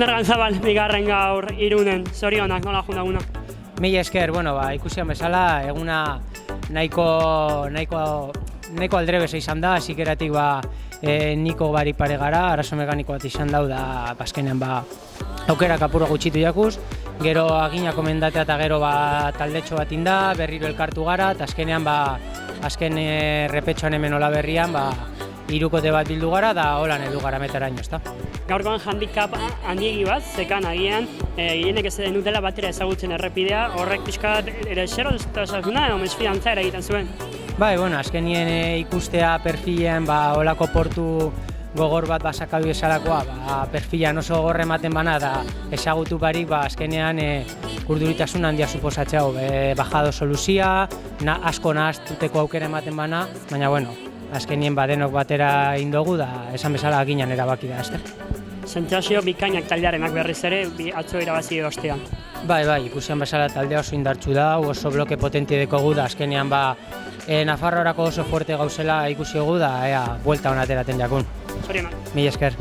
Ander Ganzabal, bigarren gaur Irunen, zorionak, nola jundaguna? Mila esker, ikusian bezala, eguna nahiko aldrebesa izan da, zikeratik niko barik pare gara, arazo mekaniko bat izan dau da, azkenean aukerak apuro gutxitu jakuz, gero agina komendatea eta gero taldetxo bat inda, berriro elkartu gara, eta azkenean azken repetxoan hemen hola berrian, hirukote bat bildu gara, da holan edu gara metaraino, ezta? Gaurkoan handicap handiegi bat, zekan agian, gehienek ez den dutela batera ezagutzen errepidea, horrek pixkat ere zero duzuna edo mesfidantza ere egiten zuen. Azkenien ikustea perfilen holako portu gogor bat basakadu esalakoa, perfilan oso gogorre ematen bana da ezagutu barik, azkenean urduritasun handia suposatxau, bajado soluzia, asko nahaztuteko aukera ematen bana, baina azkenien denok batera indogu da esan bezala aginan erabaki da, ezte? Sentsazio bikainak taldearenak berriz ere, atzo irabazi ostean. Ikusian bezala taldea oso indartsu da, oso bloke potenti dekogu da, azkenean Nafarroarako oso fuerte gauzela ikusi dugu da, buelta hona ateraten jakun. Zorionak. Mila esker.